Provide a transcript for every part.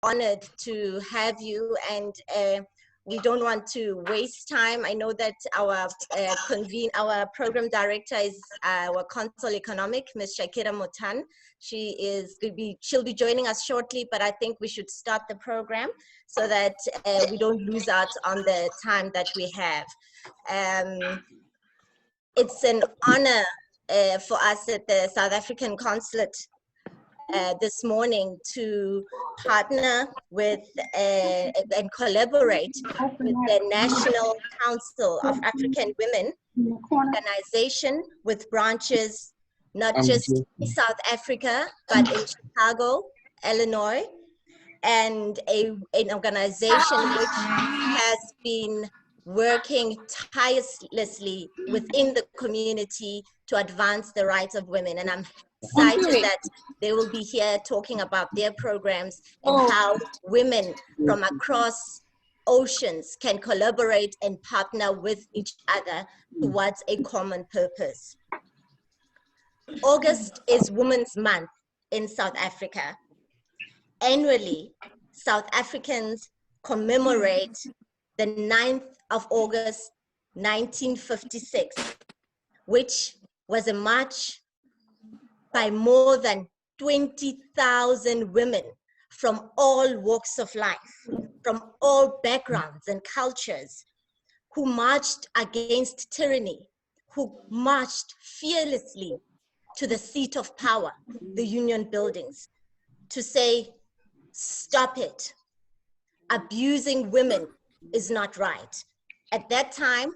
honored to have you, and we don't want to waste time. I know that our our program director is our Consul Economic, Ms. Shakira Motan. She'll be joining us shortly, but I think we should start the program so that we don't lose out on the time that we have. It's an honor for us at the South African Consulate this morning to partner with and collaborate with the National Council of African Women organization with branches not just in South Africa, but in Chicago, Illinois, and an organization which has been working tirelessly within the community to advance the rights of women. And I'm excited that they will be here talking about their programs and how women from across oceans can collaborate and partner with each other towards a common purpose. August is Women's Month in South Africa. Annually, South Africans commemorate the 9th of August, 1956, which was a march by more than 20,000 women from all walks of life, from all backgrounds and cultures, who marched against tyranny, who marched fearlessly to the seat of power, the Union buildings, to say, stop it. Abusing women is not right. At that time,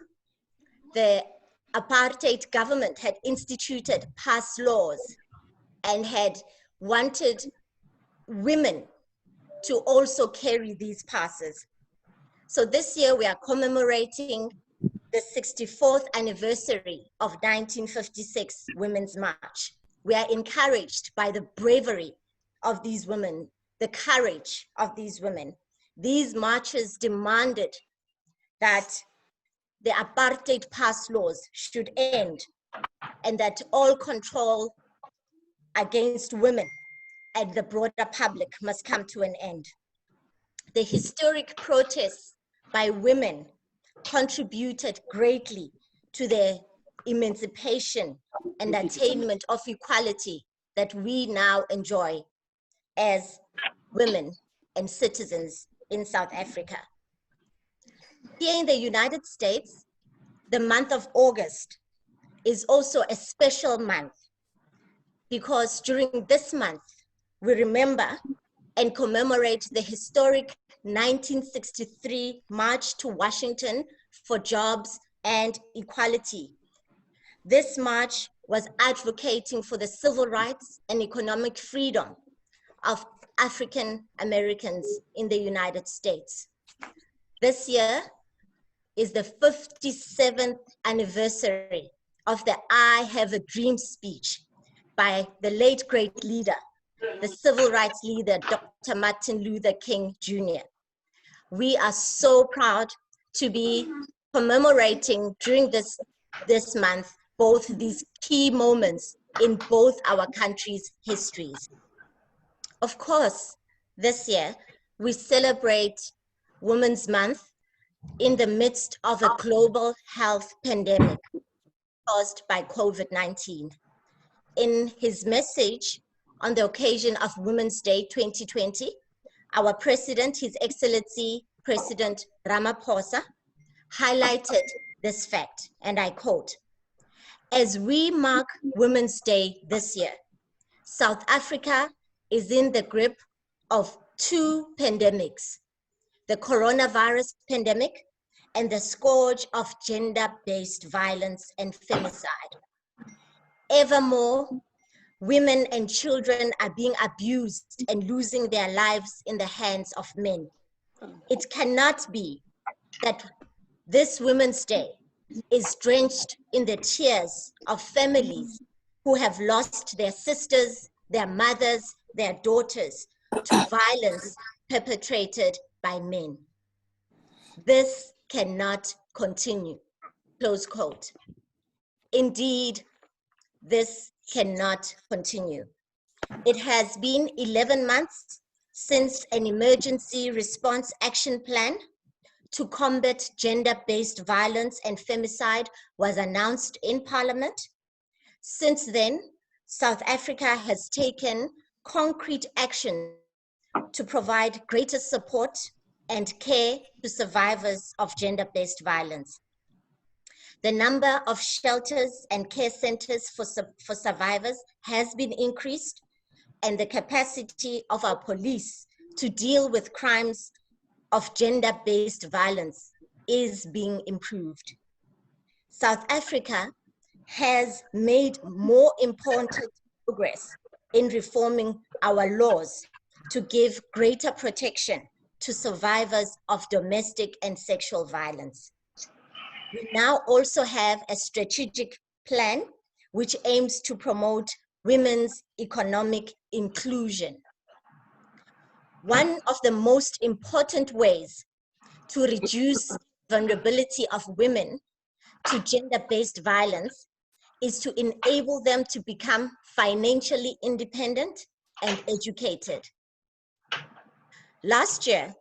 the apartheid government had instituted past laws and had wanted women to also carry these passes. So this year we are commemorating the 64th anniversary of 1956 Women's March. We are encouraged by the bravery of these women, the courage of these women. These marches demanded that the apartheid past laws should end and that all control against women and the broader public must come to an end. The historic protests by women contributed greatly to the emancipation and attainment of equality that we now enjoy as women and citizens in South Africa. Here in the United States, the month of August is also a special month because during this month, we remember and commemorate the historic 1963 March to Washington for Jobs and Equality. This march was advocating for the civil rights and economic freedom of African Americans in the United States. This year is the 57th anniversary of the I Have a Dream speech by the late great leader, the civil rights leader, Dr. Martin Luther King Jr. We are so proud to be commemorating during this month both these key moments in both our countries' histories. Of course, this year we celebrate Women's Month in the midst of a global health pandemic caused by COVID-19. In his message on the occasion of Women's Day 2020, our President, His Excellency President Ramaphosa, highlighted this fact, and I quote, "As we mark Women's Day this year, South Africa is in the grip of two pandemics, the coronavirus pandemic and the scourge of gender-based violence and femicide. Evermore, women and children are being abused and losing their lives in the hands of men. It cannot be that this Women's Day is drenched in the tears of families who have lost their sisters, their mothers, their daughters to violence perpetrated by men. This cannot continue," close quote. Indeed, this cannot continue. It has been 11 months since an emergency response action plan to combat gender-based violence and femicide was announced in Parliament. Since then, South Africa has taken concrete action to provide greater support and care to survivors of gender-based violence. The number of shelters and care centers for survivors has been increased, and the capacity of our police to deal with crimes of gender-based violence is being improved. South Africa has made more important progress in reforming our laws to give greater protection to survivors of domestic and sexual violence. We now also have a strategic plan which aims to promote women's economic inclusion. One of the most important ways to reduce vulnerability of women to gender-based violence is to enable them to become financially independent and educated. Last year,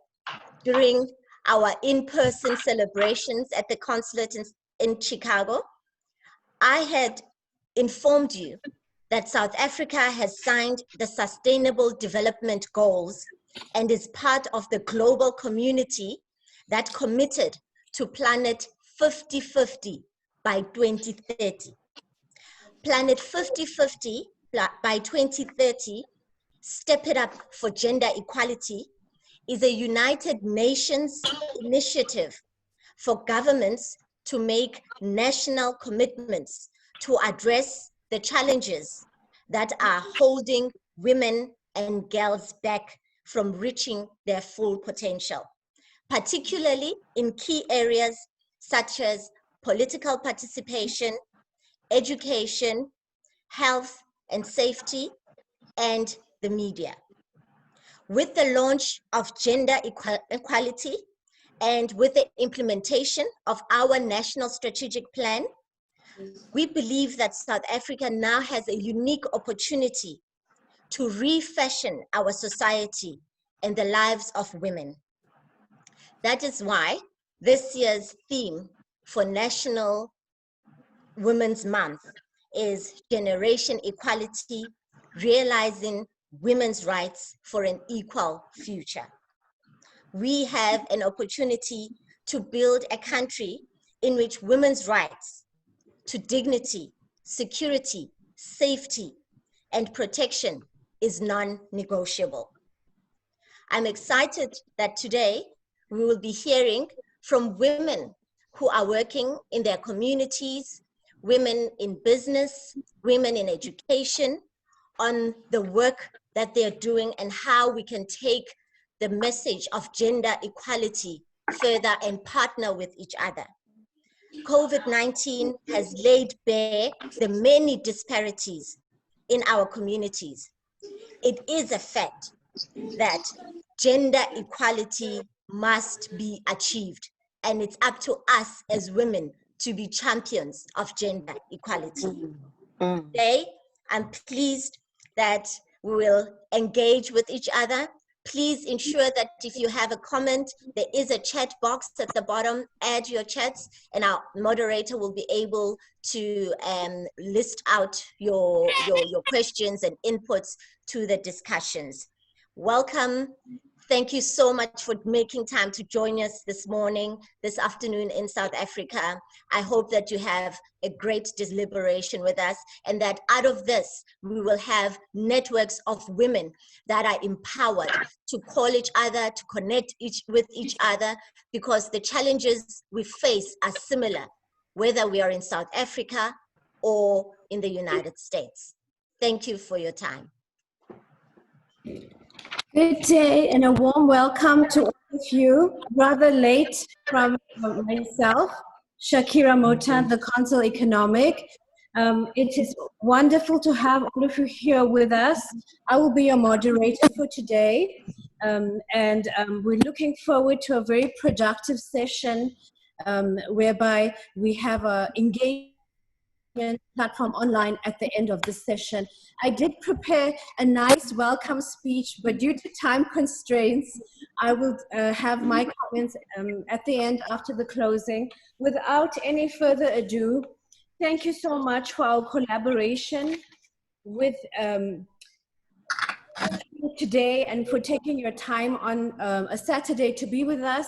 during our in-person celebrations at the Consulate in Chicago, I had informed you that South Africa has signed the Sustainable Development Goals and is part of the global community that committed to Planet 50-50 by 2030. Planet 50-50 by 2030, Step It Up for Gender Equality, is a United Nations initiative for governments to make national commitments to address the challenges that are holding women and girls back from reaching their full potential, particularly in key areas such as political participation, education, health and safety, and the media. With the launch of gender equality and with the implementation of our national strategic plan, we believe that South Africa now has a unique opportunity to refashion our society and the lives of women. That is why this year's theme for National Women's Month is Generation Equality, Realizing Women's Rights for an Equal Future. We have an opportunity to build a country in which women's rights to dignity, security, safety, and protection is non-negotiable. I'm excited that today we will be hearing from women who are working in their communities, women in business, women in education, on the work that they're doing and how we can take the message of gender equality further and partner with each other. COVID-19 has laid bare the many disparities in our communities. It is a fact that gender equality must be achieved, and it's up to us as women to be champions of gender equality. Today, I'm pleased that we will engage with each other. Please ensure that if you have a comment, there is a chat box at the bottom. Add your chats, and our moderator will be able to list out your questions and inputs to the discussions. Welcome. Thank you so much for making time to join us this morning, this afternoon in South Africa. I hope that you have a great deliberation with us, and that out of this, we will have networks of women that are empowered to call each other, to connect with each other, because the challenges we face are similar, whether we are in South Africa or in the United States. Thank you for your time. Good day and a warm welcome to all of you. Rather late from myself, Shakira Motan, the Consul Economic. It is wonderful to have all of you here with us. I will be your moderator for today, and we're looking forward to a very productive session whereby we have engaged platform online at the end of the session. I did prepare a nice welcome speech, but due to time constraints, I will have my comments at the end after the closing. Without any further ado, thank you so much for our collaboration with today and for taking your time on a Saturday to be with us.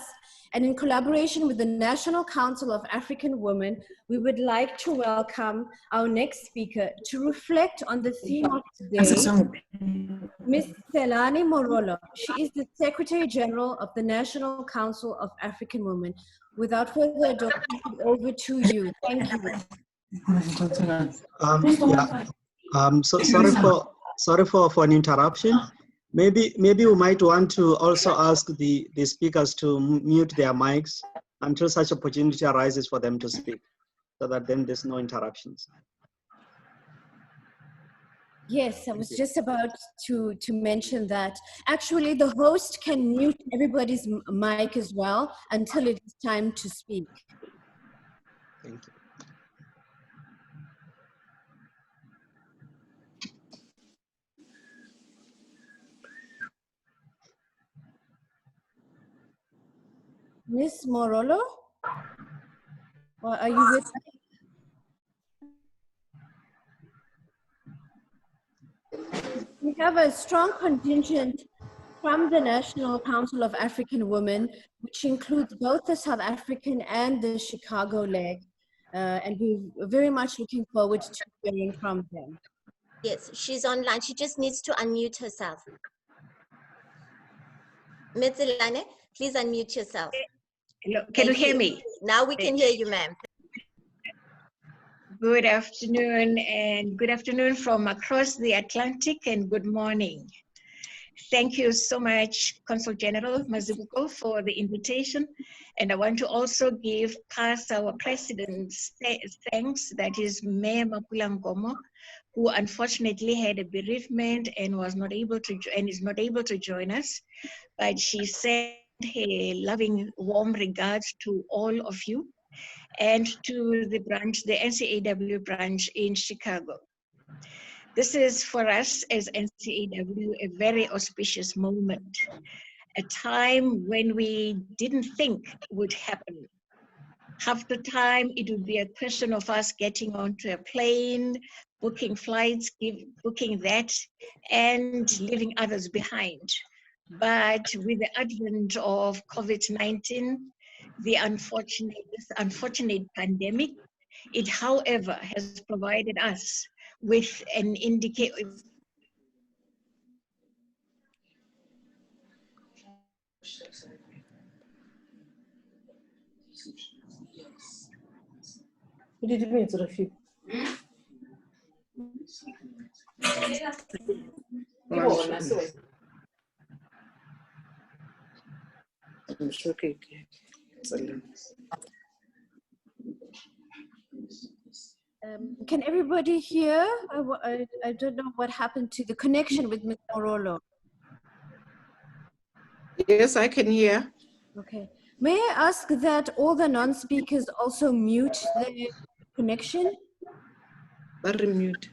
And in collaboration with the National Council of African Women, we would like to welcome our next speaker to reflect on the theme of today, Ms. Selani Morolo. She is the Secretary General of the National Council of African Women. Without further ado, over to you. Thank you. Sorry for an interruption. Maybe we might want to also ask the speakers to mute their mics until such opportunity arises for them to speak, so that then there's no interruptions. Yes, I was just about to mention that. Actually, the host can mute everybody's mic as well until it is time to speak. Thank you. Ms. Morolo, or are you with us? We have a strong contingent from the National Council of African Women, which includes both the South African and the Chicago leg. And we're very much looking forward to hearing from them. Yes, she's online. She just needs to unmute herself. Ms. Zelane, please unmute yourself. Hello, can you hear me? Now we can hear you, ma'am. Good afternoon, and good afternoon from across the Atlantic, and good morning. Thank you so much, Consul General Mazibuko, for the invitation. And I want to also give past our president's thanks, that is Mayor Mapula Ngomo, who unfortunately had a bereavement and was not able to, and is not able to join us. But she sent her loving, warm regards to all of you and to the branch, the NCAW branch in Chicago. This is for us as NCAW a very auspicious moment, a time when we didn't think would happen. Half the time it would be a question of us getting onto a plane, booking flights, booking that, and leaving others behind. But with the advent of COVID-19, this unfortunate pandemic, it, however, has provided us with an indicator. What did you mean to the few? Can everybody hear? I don't know what happened to the connection with Ms. Morolo. Yes, I can hear. Okay. May I ask that all the non-speakers also mute their connection? Mute.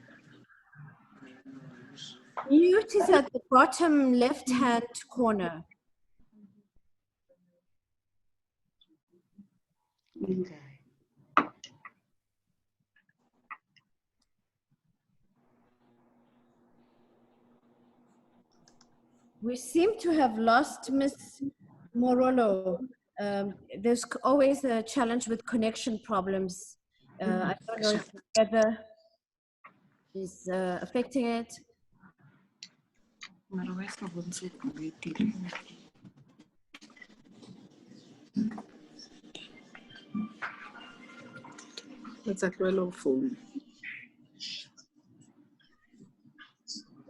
Mute is at the bottom left-hand corner. Okay. We seem to have lost Ms. Morolo. There's always a challenge with connection problems. I don't know if the weather is affecting it. That's a well phone.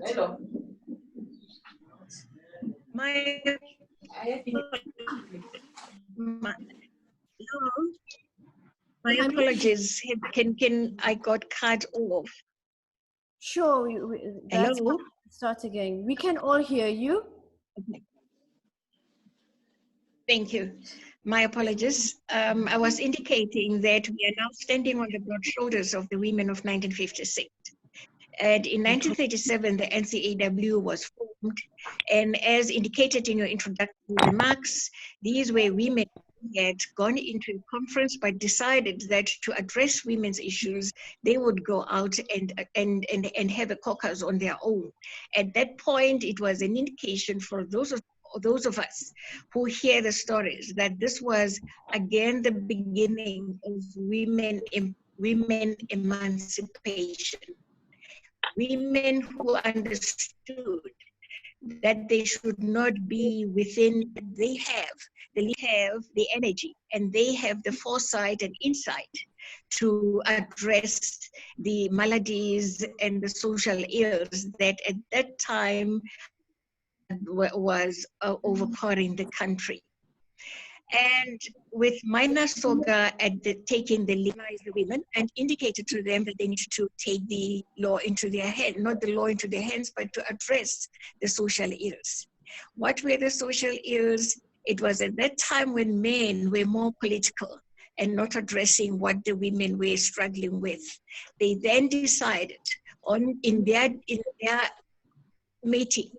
Hello. My apologies. Can I got cut off? Sure, that's Hello? start again. We can all hear you. Okay. Thank you. My apologies. I was indicating that we are now standing on the broad shoulders of the women of 1956. And in 1937, the NCAW was formed. And as indicated in your introductory remarks, these were women who had gone into a conference but decided that to address women's issues, they would go out and have a caucus on their own. At that point, it was an indication for those of us who hear the stories that this was again the beginning of women emancipation. Women who understood that they should not be within, they have the energy and they have the foresight and insight to address the maladies and the social ills that at that time was overpowering the country. And with Minor Soga taking the lead, the women, and indicated to them that they needed to take the law into their hands, not the law into their hands, but to address the social ills. What were the social ills? It was at that time when men were more political and not addressing what the women were struggling with. They then decided in their meeting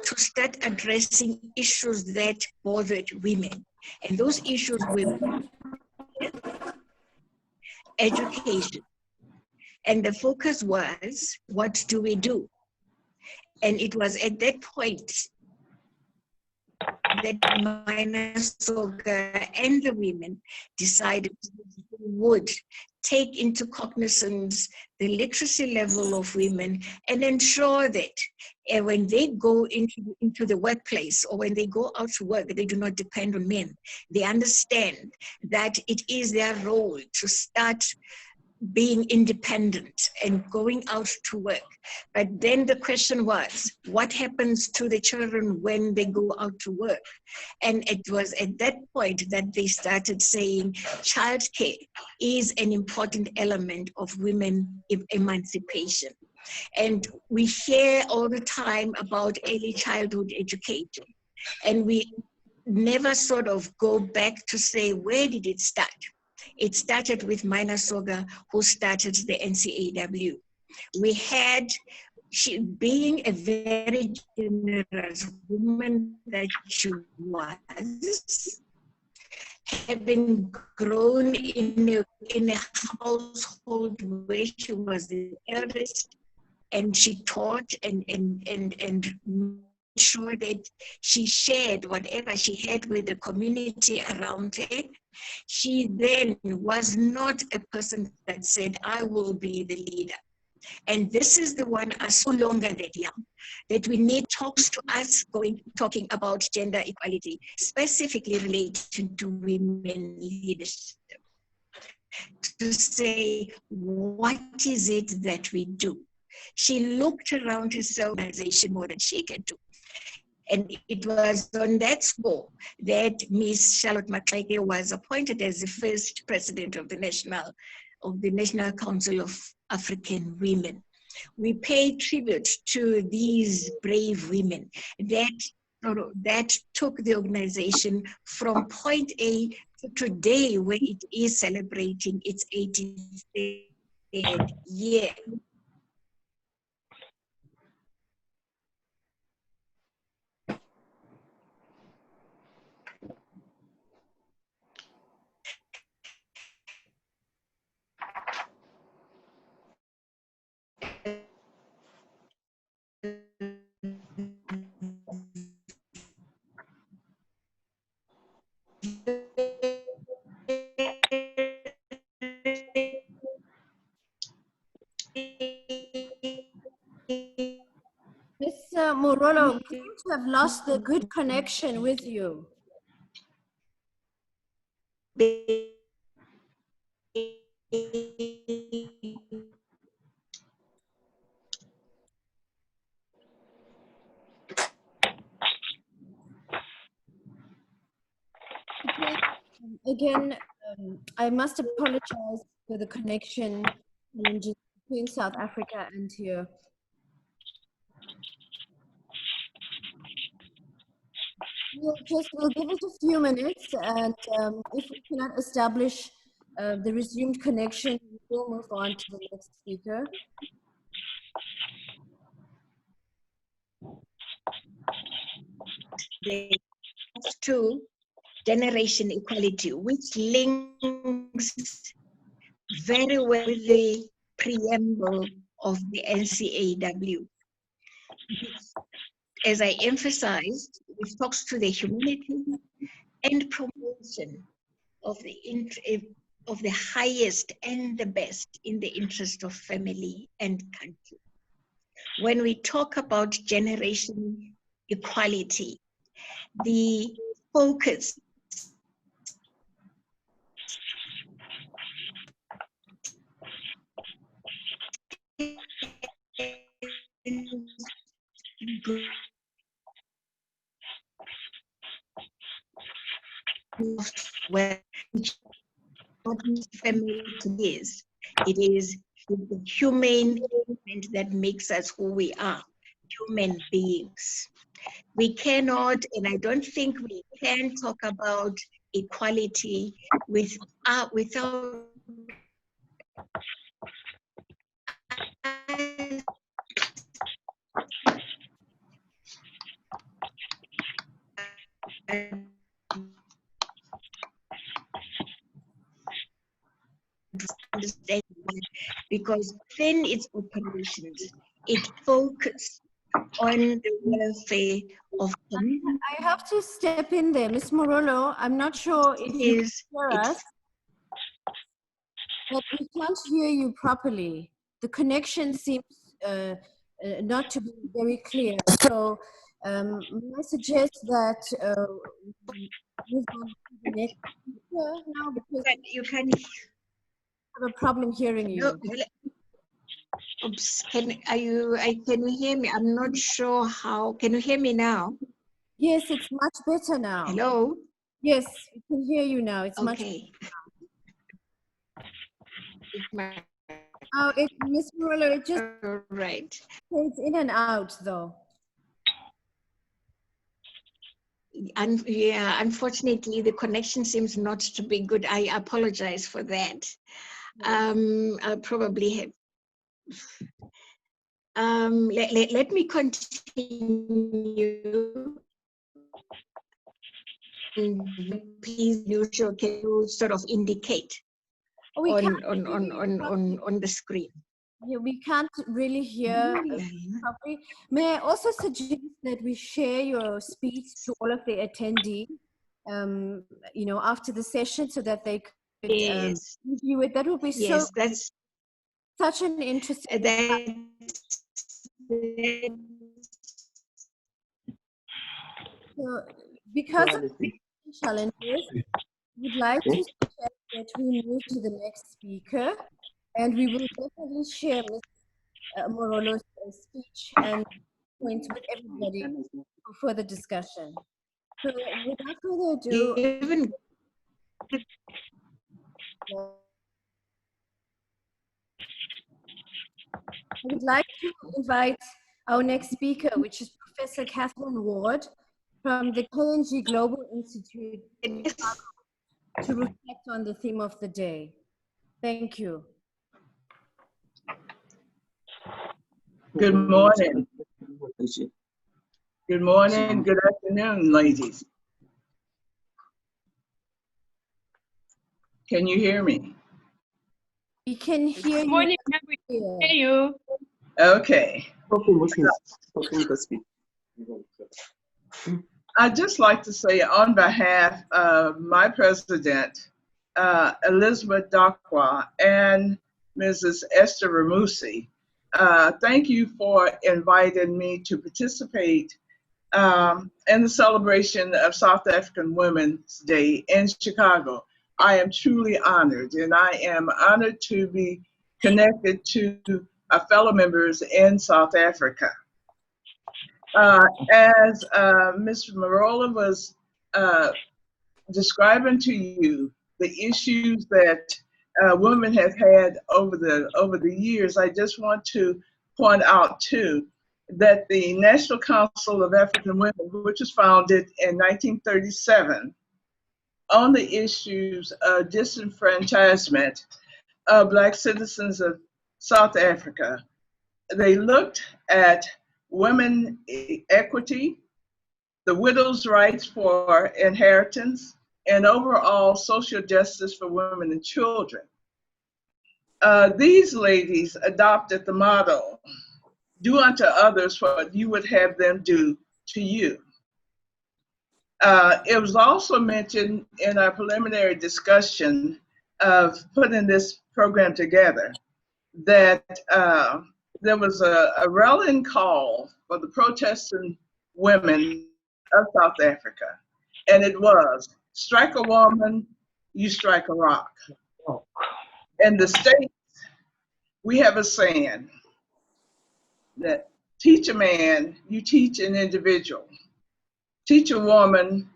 to start addressing issues that bothered women. And those issues were education. And the focus was, what do we do? And it was at that point that Minor Soga and the women decided they would take into cognizance the literacy level of women and ensure that when they go into the workplace or when they go out to work, they do not depend on men. They understand that it is their role to start being independent and going out to work. But then the question was, what happens to the children when they go out to work? And it was at that point that they started saying childcare is an important element of women emancipation. And we hear all the time about early childhood education. And we never sort of go back to say, where did it start? It started with Minor Soga, who started the NCAW. We had, she being a very generous woman that she was, having grown in a household where she was the eldest, and she taught and sure that she shared whatever she had with the community around her. She then was not a person that said, I will be the leader. And this is the one as no longer that young, that we need talks to us talking about gender equality, specifically related to women leadership. To say, what is it that we do? She looked around herself organization more than she can do. And it was on that score that Miss Charlotte Maxeke was appointed as the first president of the National Council of African Women. We pay tribute to these brave women that took the organization from point A to today, where it is celebrating its 83rd year. Miss Morolo, we seem to have lost the good connection with you. Again, I must apologize for the connection challenges between South Africa and here. we'll give it a few minutes, and if we cannot establish the resumed connection, we'll move on to the next speaker. To generation equality, which links very well with the preamble of the NCAW. As I emphasized, it talks to the humanity and promotion of the highest and the best in the interest of family and country. When we talk about generation equality, the focus which family is. It is the humane element that makes us who we are, human beings. We cannot, and I don't think we can talk about equality without understanding, because then its operations, it focuses on the welfare of community. I have to step in there. Ms. Morolo, I'm not sure if you can hear us, but we can't hear you properly. The connection seems not to be very clear. So may I suggest that we move on to the next speaker now, because You can I have a problem hearing you. no, oops, can you hear me? I'm not sure how. Can you hear me now? Yes, it's much better now. Hello? Yes, we can hear you now. It's much better. Okay. Oh, Ms. Morolo, it just Right. fades in and out, though. And yeah, unfortunately, the connection seems not to be good. I apologize for that. I'll probably have. Let me continue. Please, can you sort of indicate on the screen? Yeah, we can't really hear properly. May I also suggest that we share your speech to all of the attendees, you know, after the session, so that they could review it. That would be that's such an interesting. So, because of the challenges, we'd like to suggest that we move to the next speaker, and we will definitely share Ms. Morolo's speech and points with everybody for further discussion. So without further ado, I would like to invite our next speaker, which is Professor Catherine Ward from the KNG Global Institute in Chicago, to reflect on the theme of the day. Thank you. Good morning. Good morning, good afternoon, ladies. Can you hear me? We can hear you. Good morning, we can hear you. Okay. I'd just like to say on behalf of my president, Elizabeth Dakwa, and Mrs. Esther Ramusi, thank you for inviting me to participate in the celebration of South African Women's Day in Chicago. I am truly honored, and I am honored to be connected to our fellow members in South Africa. As Ms. Marola was describing to you the issues that women have had over the years, I just want to point out too that the National Council of African Women, which was founded in 1937, on the issues of disenfranchisement of Black citizens of South Africa. They looked at women equity, the widow's rights for inheritance, and overall social justice for women and children. These ladies adopted the motto, do unto others what you would have them do to you. It was also mentioned in our preliminary discussion of putting this program together that there was a rallying call for the protesting women of South Africa, and it was, strike a woman, you strike a rock. In the States, we have a saying that teach a man, you teach an individual. Teach a woman,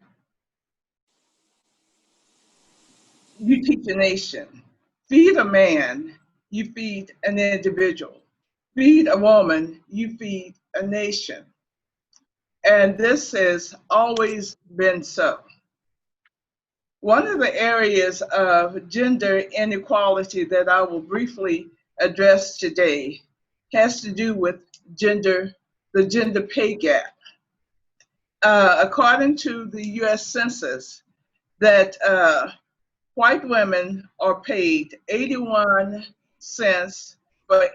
you teach a nation. Feed a man, you feed an individual. Feed a woman, you feed a nation. And this has always been so. One of the areas of gender inequality that I will briefly address today has to do with the gender pay gap. According to the US Census, that white women are paid 81 cents for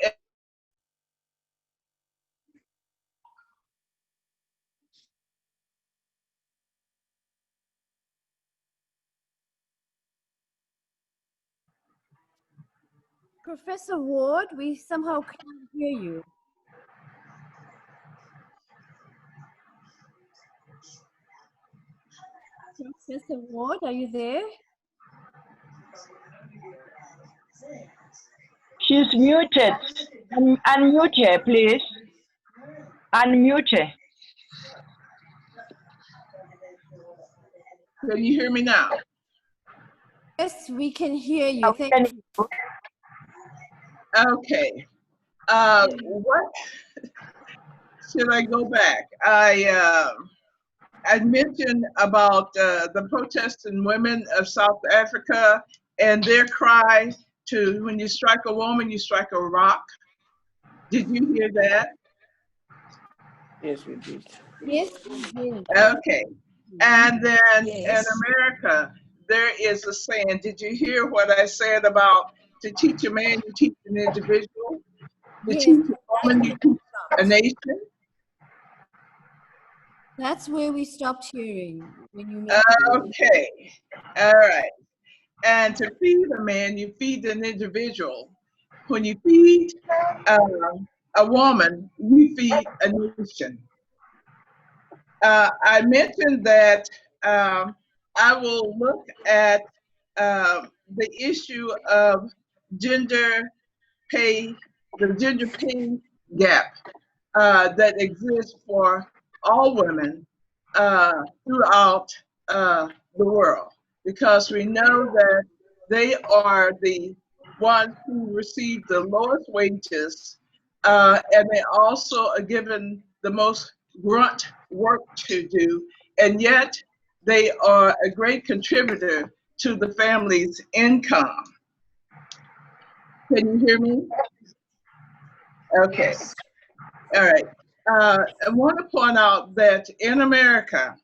Professor Ward, we somehow can't hear you. Professor Ward, are you there? She's muted. Unmute her, please. Unmute her. Can you hear me now? Yes, we can hear you. Thank you. Okay. What should I go back? I mentioned about the protesting women of South Africa and their cry to, when you strike a woman, you strike a rock. Did you hear that? Yes, we did. Yes, we did. Okay. And then Yes. in America, there is a saying, did you hear what I said about to teach a man, you teach an individual? To Yes. teach a woman, you teach a nation? That's where we stopped hearing when you mentioned it. Okay. All right. And to feed a man, you feed an individual. When you feed a woman, you feed a nation. I mentioned that I will look at the issue of gender pay, the gender pay gap that exists for all women throughout the world, because we know that they are the ones who receive the lowest wages, and they also are given the most grunt work to do, and yet they are a great contributor to the family's income. Can you hear me? Okay. All right. I want to point out that in America,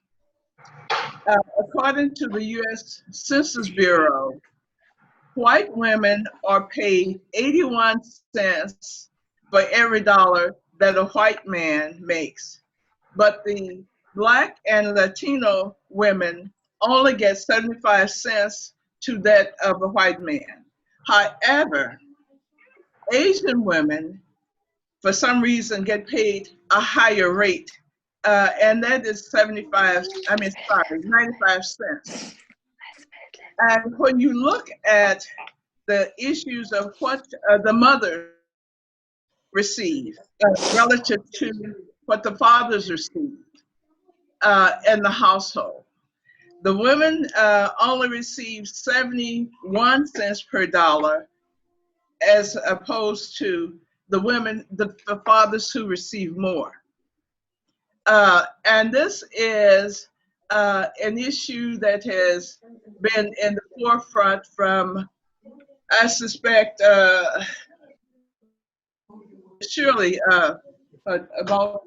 according to the U.S. Census Bureau, white women are paid 81 cents for every dollar that a white man makes. But the Black and Latino women only get 75 cents to that of a white man. However, Asian women, for some reason, get paid a higher rate, and that is 95 cents. And when you look at the issues of what the mother receive relative to what the fathers receive in the household, the women only receive 71 cents per dollar, as opposed to the women, the fathers who receive more. And this is an issue that has been in the forefront from, I suspect, surely about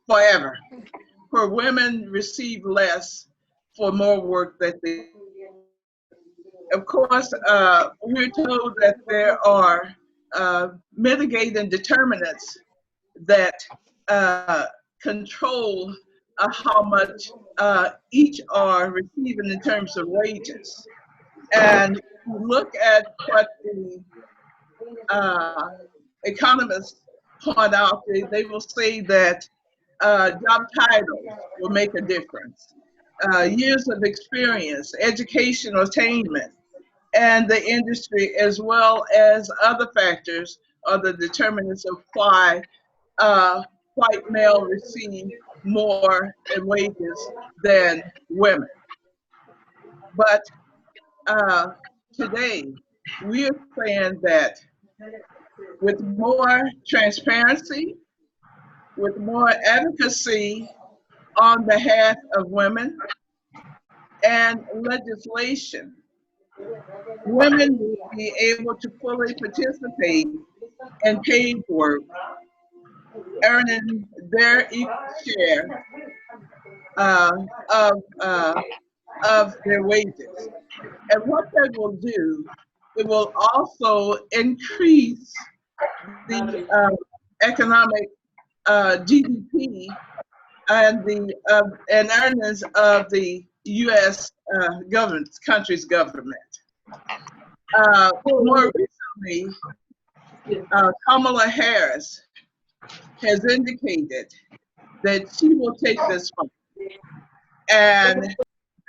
forever, where women receive less for more work that they. Of course, we're told that there are mitigating determinants that control how much each are receiving in terms of wages. And you look at what the economists point out, they will say that job titles will make a difference. Years of experience, educational attainment, and the industry, as well as other factors, are the determinants of why white male receive more in wages than women. But today, we are saying that with more transparency, with more advocacy on behalf of women and legislation, women will be able to fully participate in paid work, earning their equal share of their wages. And what that will do, it will also increase the economic GDP and the and earnings of the U.S. Country's government. More recently, Kamala Harris has indicated that she will take this fight and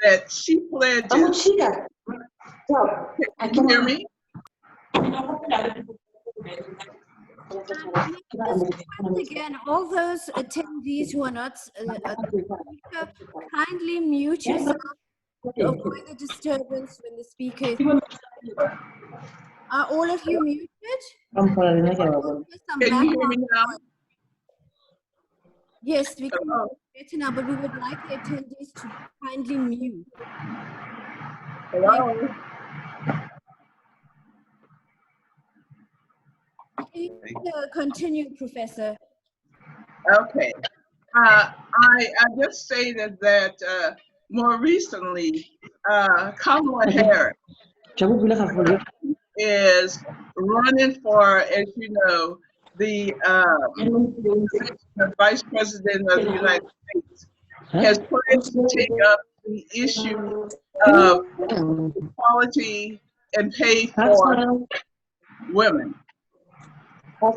that she pledges. Can you hear me? Once again, all those attendees who are not kindly mute yourself to avoid the disturbance when the speaker is. Are all of you muted? Can you hear me now? Yes, we can hear you better now, but we would like the attendees to kindly mute. Hello? Please continue, Professor. Okay. I just stated that more recently, Kamala Harris is running for, as you know, the Vice President of the United States, has pledged to take up the issue of equality and pay for women. I'm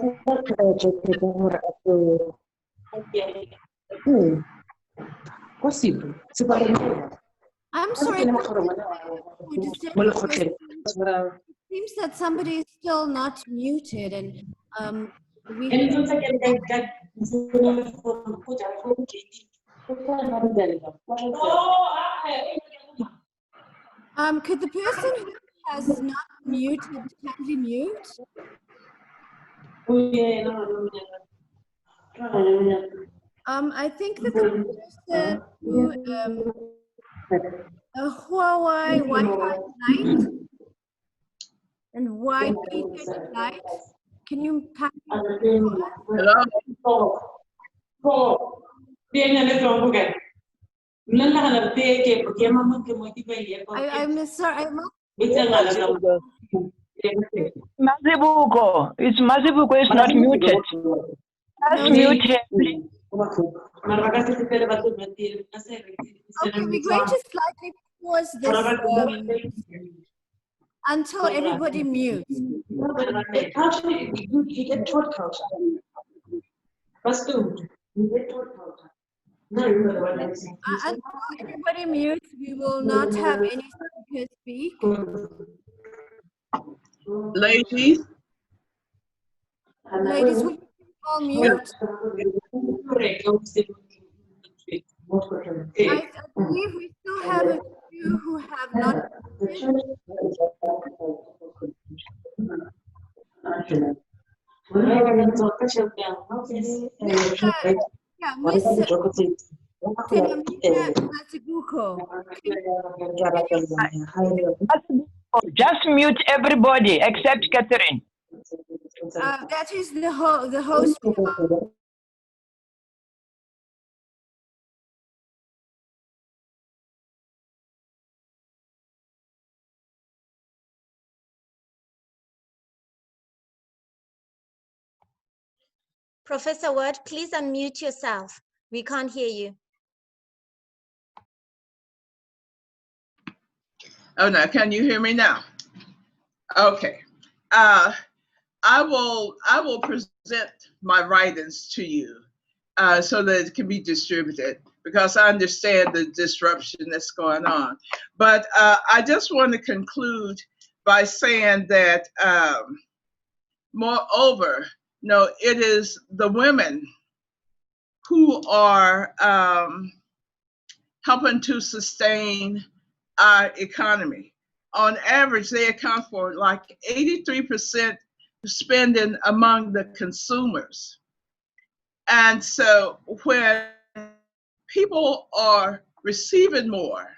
sorry. It seems that somebody is still not muted, and we. Could the person who has not muted kindly mute? I think that the person who Huawei Wi-Fi light and YP light. Can you kindly? I'm sorry. Mazibuko. It's Mazibuko is not muted. That's muted, please. Okay, we're going to slightly pause this until everybody mutes. Until everybody mutes, we will not have any speakers speak. Ladies, will you all mute? I believe we still have a few who have not muted. Miss Telamika Mazibuko, Just mute everybody except Catherine. that is the host. Professor Word, please unmute yourself. We can't hear you. Oh, no, can you hear me now? Okay. I will present my writings to you so that it can be distributed, because I understand the disruption that's going on. But I just want to conclude by saying that, moreover, it is the women who are helping to sustain our economy. On average, they account for like 83% spending among the consumers. And so when people are receiving more,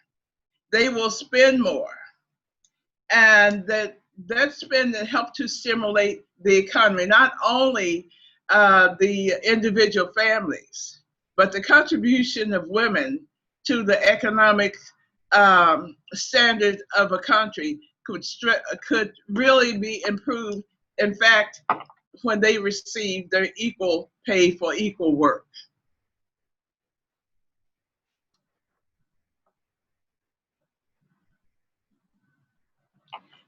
they will spend more. And that spending helps to stimulate the economy, not only the individual families, but the contribution of women to the economic standard of a country could really be improved. In fact, when they receive their equal pay for equal work.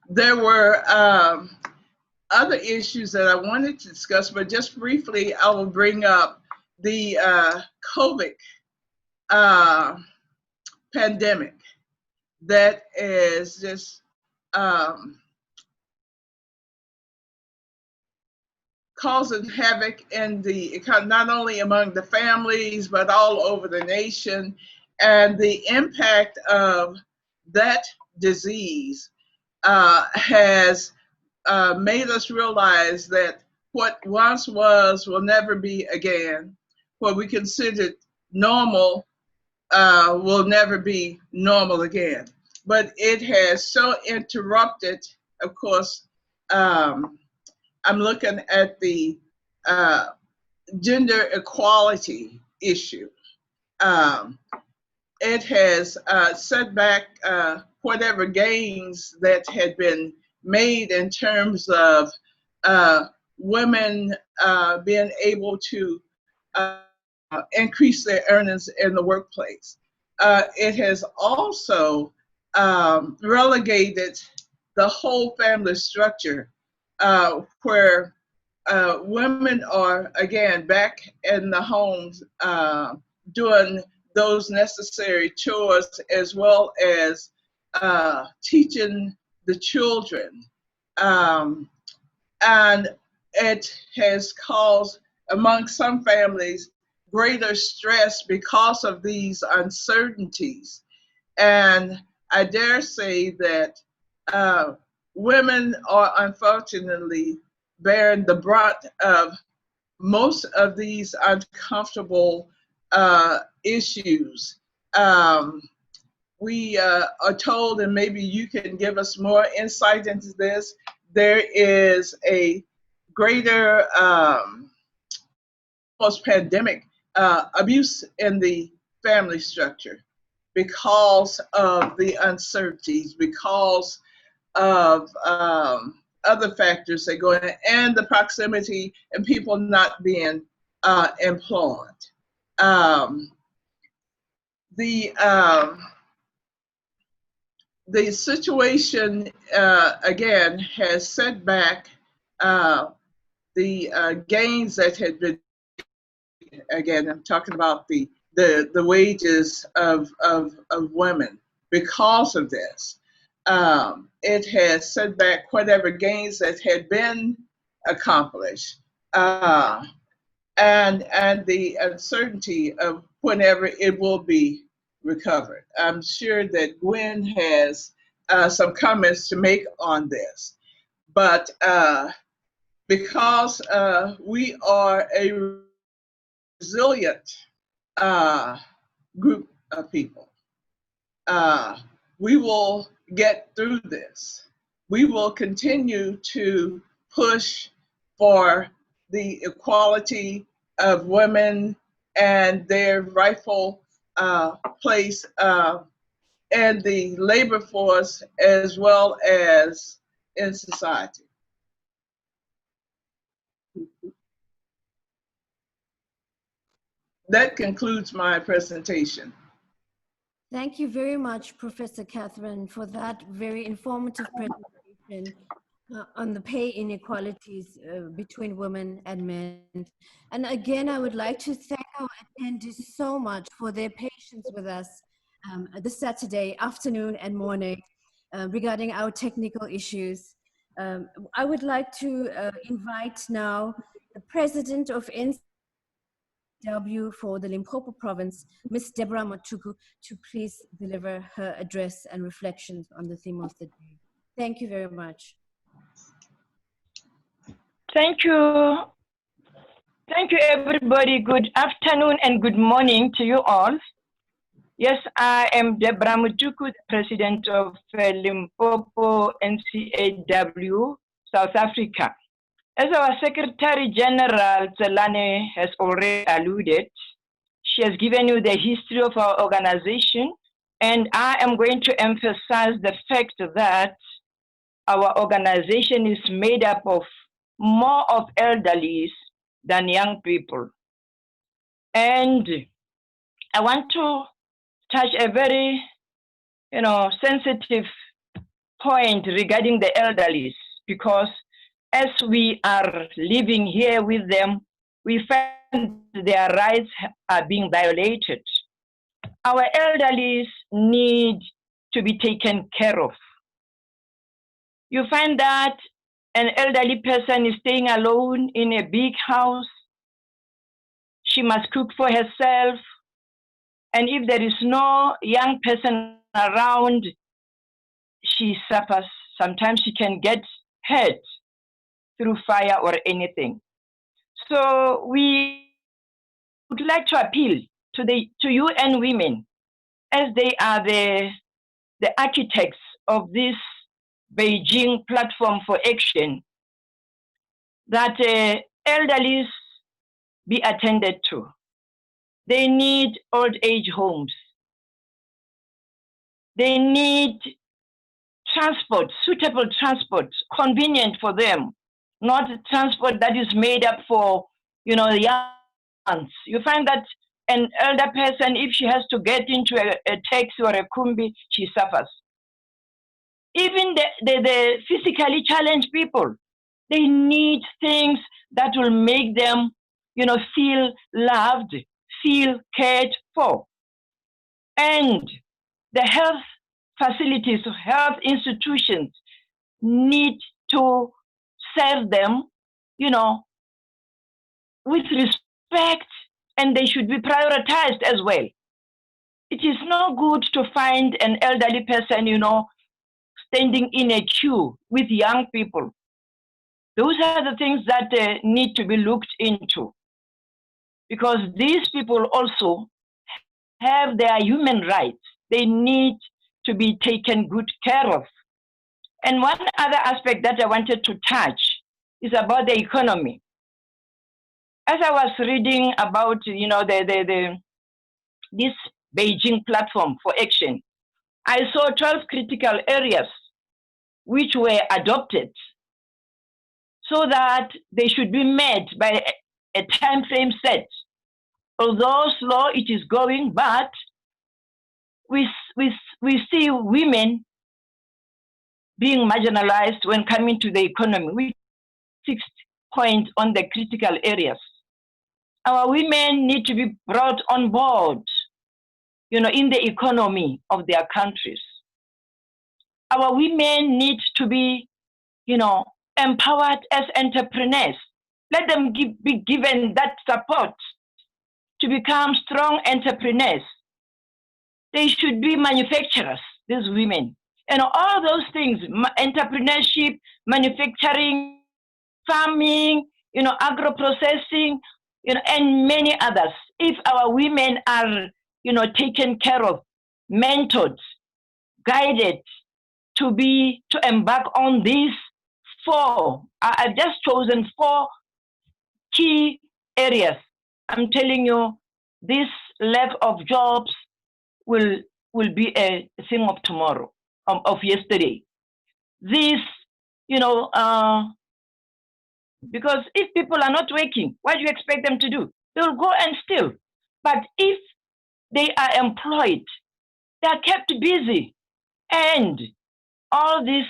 There were other issues that I wanted to discuss, but just briefly, I will bring up the COVID pandemic that is just causing havoc in the economy, not only among the families, but all over the nation. And the impact of that disease has made us realize that what once was will never be again. What we considered normal will never be normal again. But it has so interrupted, of course, I'm looking at the gender equality issue. It has set back whatever gains that had been made in terms of women being able to increase their earnings in the workplace. It has also relegated the whole family structure where women are, again, back in the homes doing those necessary chores, as well as teaching the children. And it has caused, among some families, greater stress because of these uncertainties. And I dare say that women are unfortunately bearing the brunt of most of these uncomfortable issues. We are told, and maybe you can give us more insight into this, there is a greater post-pandemic abuse in the family structure because of the uncertainties, because of other factors that go in, and the proximity and people not being employed. The situation, again, has set back the gains that had been, again, I'm talking about the wages of women because of this. It has set back whatever gains that had been accomplished, and the uncertainty of whenever it will be recovered. I'm sure that Gwen has some comments to make on this, but because we are a resilient group of people. We will get through this. We will continue to push for the equality of women and their rightful place in the labor force as well as in society. That concludes my presentation. Thank you very much, Professor Catherine, for that very informative presentation on the pay inequalities between women and men. And again, I would like to thank our attendees so much for their patience with us this Saturday afternoon and morning regarding our technical issues. I would like to invite now the President of NCAW for the Limpopo province, Ms. Deborah Matuku, to please deliver her address and reflections on the theme of the day. Thank you very much. Thank you. Thank you, everybody. Good afternoon and good morning to you all. Yes, I am Deborah Matuku, President of Limpopo NCAW, South Africa. As our Secretary General Zelane has already alluded, she has given you the history of our organization, and I am going to emphasize the fact that our organization is made up of more of elderlies than young people. And I want to touch a very, sensitive point regarding the elderlies, because as we are living here with them, we find their rights are being violated. Our elderlies need to be taken care of. You find that an elderly person is staying alone in a big house. She must cook for herself. And if there is no young person around, she suffers. Sometimes she can get hurt through fire or anything. So we would like to appeal to UN women, as they are the architects of this Beijing platform for action, that elderlies be attended to. They need old age homes. They need transport, suitable transport, convenient for them, not transport that is made up for, the young ones. You find that an elder person, if she has to get into a taxi or a kumbi, she suffers. Even the physically challenged people, they need things that will make them, feel loved, feel cared for. And the health facilities, health institutions need to serve them, with respect, and they should be prioritized as well. It is no good to find an elderly person, standing in a queue with young people. Those are the things that need to be looked into, because these people also have their human rights. They need to be taken good care of. And one other aspect that I wanted to touch is about the economy. As I was reading about, this Beijing platform for action, I saw 12 critical areas which were adopted so that they should be met by a time frame set. Although slow it is going, but we see women being marginalized when coming to the economy. We 6 points on the critical areas. Our women need to be brought on board, in the economy of their countries. Our women need to be, empowered as entrepreneurs. Let them be given that support to become strong entrepreneurs. They should be manufacturers, these women. And all those things, entrepreneurship, manufacturing, farming, agro-processing, and many others. If our women are, taken care of, mentored, guided to embark on these four, I've just chosen four key areas. I'm telling you, this lack of jobs will be a thing of tomorrow, of yesterday. This, because if people are not working, what do you expect them to do? They'll go and steal. But if they are employed, they are kept busy, and all these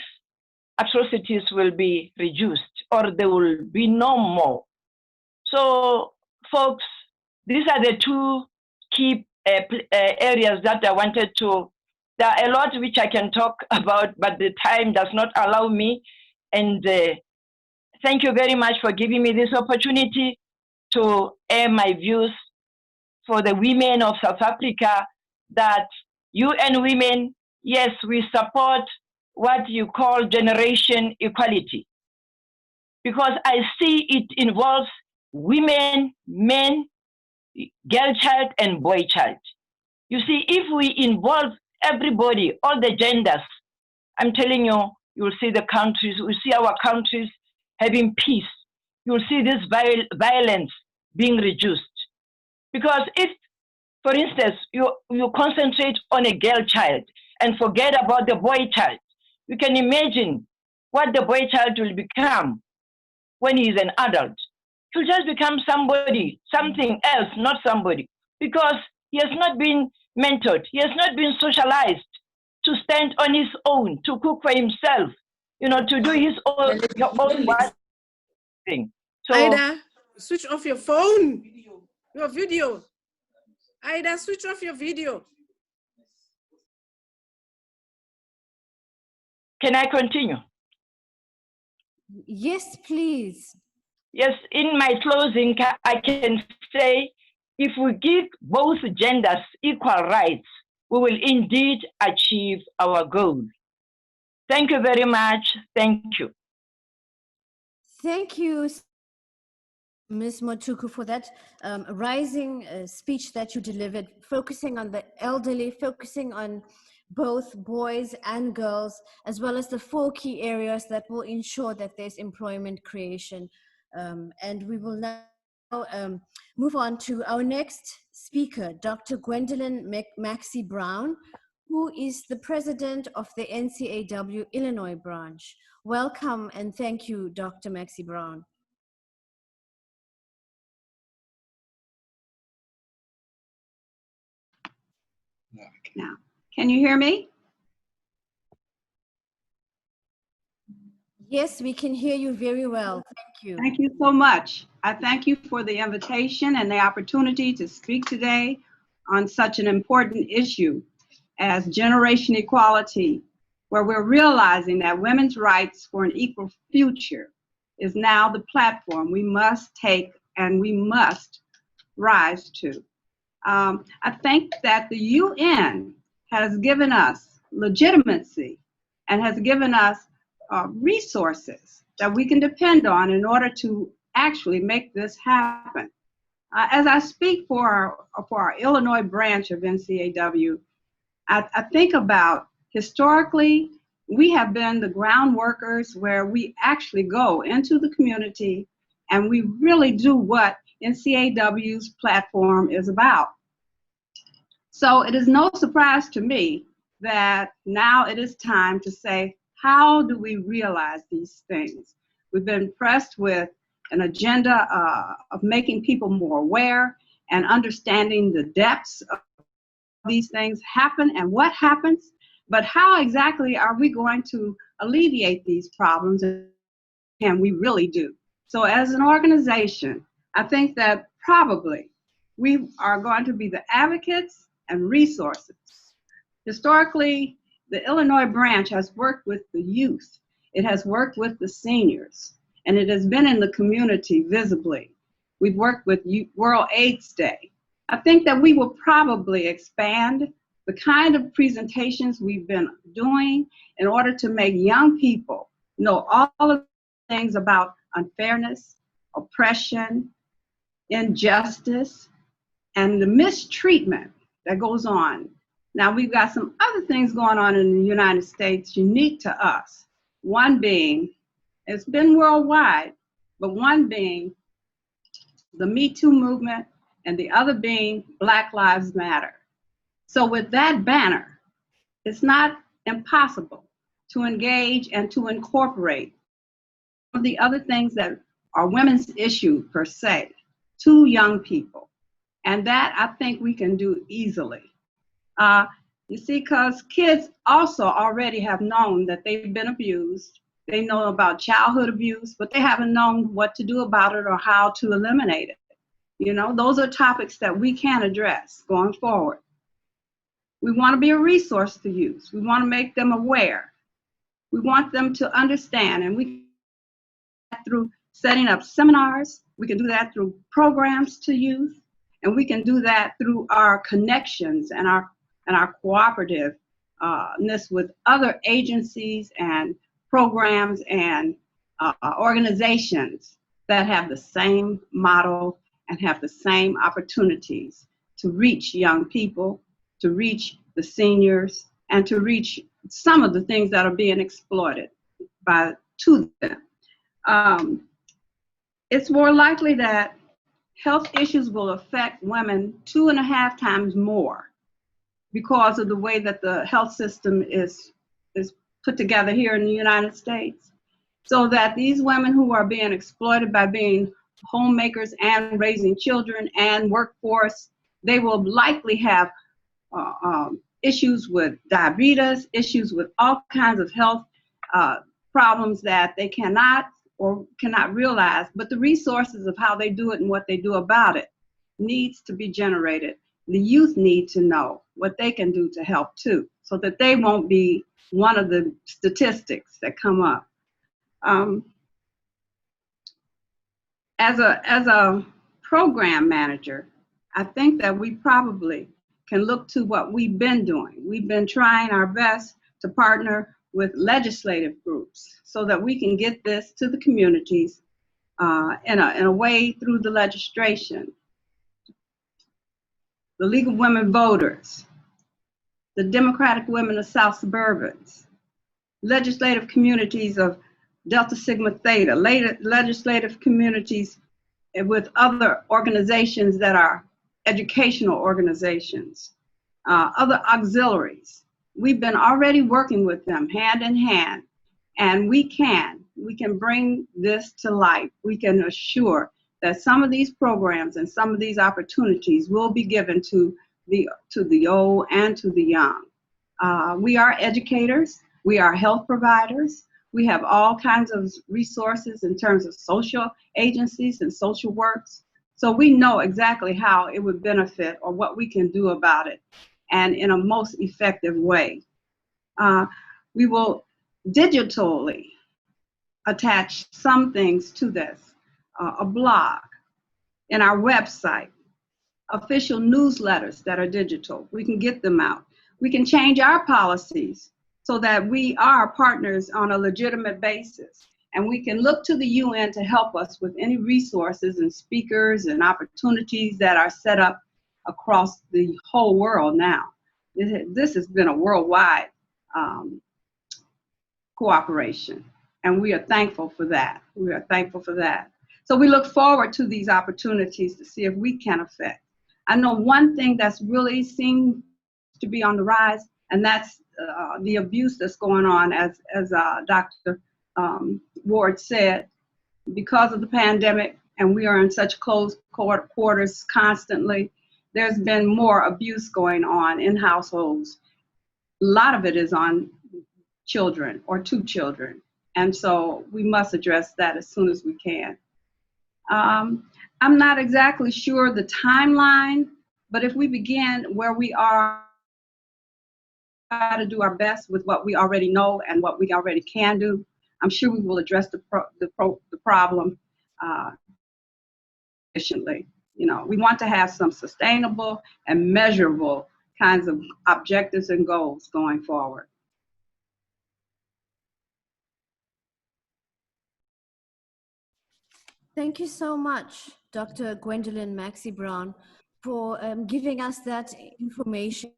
atrocities will be reduced, or there will be no more. So, folks, these are the two key areas that I wanted to. There are a lot which I can talk about, but the time does not allow me. And thank you very much for giving me this opportunity to air my views for the women of South Africa, that UN Women, yes, we support what you call generation equality, because I see it involves women, men, girl child, and boy child. You see, if we involve everybody, all the genders, I'm telling you, you'll see the countries, we'll see our countries having peace. You'll see this violence being reduced. Because if, for instance, you concentrate on a girl child and forget about the boy child, you can imagine what the boy child will become when he's an adult. He'll just become somebody, something else, not somebody, because he has not been mentored, he has not been socialized to stand on his own, to cook for himself, to do his own thing. So, Ida, switch off your phone, your video. Ida, switch off your video. Can I continue? Yes, please. Yes, in my closing, I can say, if we give both genders equal rights, we will indeed achieve our goal. Thank you very much. Thank you. Thank you, Ms. Motuku, for that rising speech that you delivered, focusing on the elderly, focusing on both boys and girls, as well as the four key areas that will ensure that there's employment creation. And we will now move on to our next speaker, Dr. Gwendolyn Maxey Brown, who is the president of the NCAW Illinois branch. Welcome and thank you, Dr. Maxey Brown. Now, can you hear me? Yes, we can hear you very well. Thank you. Thank you so much. I thank you for the invitation and the opportunity to speak today on such an important issue as generation equality, where we're realizing that women's rights for an equal future is now the platform we must take and we must rise to. I think that the UN has given us legitimacy and has given us resources that we can depend on in order to actually make this happen. As I speak for our Illinois branch of NCAW, I think about historically, we have been the ground workers where we actually go into the community and we really do what NCAW's platform is about. So it is no surprise to me that now it is time to say, how do we realize these things? We've been pressed with an agenda of making people more aware and understanding the depths of these things happen and what happens, but how exactly are we going to alleviate these problems, and can we really do? So as an organization, I think that probably we are going to be the advocates and resources. Historically, the Illinois branch has worked with the youth, it has worked with the seniors, and it has been in the community visibly. We've worked with World AIDS Day. I think that we will probably expand the kind of presentations we've been doing in order to make young people know all of the things about unfairness, oppression, injustice, and the mistreatment that goes on. Now, we've got some other things going on in the United States unique to us. One being, it's been worldwide, but one being the Me Too movement, and the other being Black Lives Matter. So with that banner, it's not impossible to engage and to incorporate the other things that are women's issue per se to young people. And that I think we can do easily. You see, because kids also already have known that they've been abused. They know about childhood abuse, but they haven't known what to do about it or how to eliminate it. You know, those are topics that we can address going forward. We want to be a resource to use. We want to make them aware. We want them to understand, and we can do that through setting up seminars. We can do that through programs to youth, and we can do that through our connections and our cooperativeness with other agencies and programs and organizations that have the same model and have the same opportunities to reach young people, to reach the seniors, and to reach some of the things that are being exploited to them. It's more likely that health issues will affect women 2.5 times more because of the way that the health system is put together here in the United States. So that these women who are being exploited by being homemakers and raising children and workforce, they will likely have issues with diabetes, issues with all kinds of health problems that they cannot realize, but the resources of how they do it and what they do about it needs to be generated. The youth need to know what they can do to help too, so that they won't be one of the statistics that come up. As a program manager, I think that we probably can look to what we've been doing. We've been trying our best to partner with legislative groups so that we can get this to the communities in a way through the legislation. The League of Women Voters, the Democratic Women of South Suburbans, legislative communities of Delta Sigma Theta, legislative communities with other organizations that are educational organizations, other auxiliaries. We've been already working with them hand in hand, and we can bring this to life. We can assure that some of these programs and some of these opportunities will be given to the old and to the young. We are educators, we are health providers, we have all kinds of resources in terms of social agencies and social works. So we know exactly how it would benefit or what we can do about it, and in a most effective way. We will digitally attach some things to this, a blog, in our website, official newsletters that are digital. We can get them out. We can change our policies so that we are partners on a legitimate basis. And we can look to the UN to help us with any resources and speakers and opportunities that are set up across the whole world now. This has been a worldwide cooperation, and we are thankful for that. We are thankful for that. So we look forward to these opportunities to see if we can affect. I know one thing that's really seemed to be on the rise, and that's the abuse that's going on, as Dr. Ward said, because of the pandemic, and we are in such close quarters constantly. There's been more abuse going on in households. A lot of it is on children or to children, and so we must address that as soon as we can. I'm not exactly sure the timeline, but if we begin where we are, try to do our best with what we already know and what we already can do, I'm sure we will address the problem efficiently. You know, we want to have some sustainable and measurable kinds of objectives and goals going forward. Thank you so much, Dr. Gwendolyn Maxey Brown, for giving us that information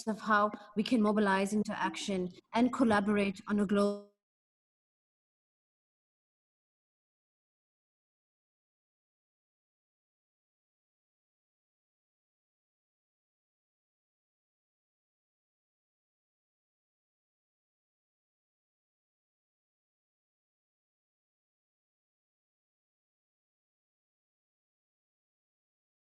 of how we can mobilize into action and collaborate on a global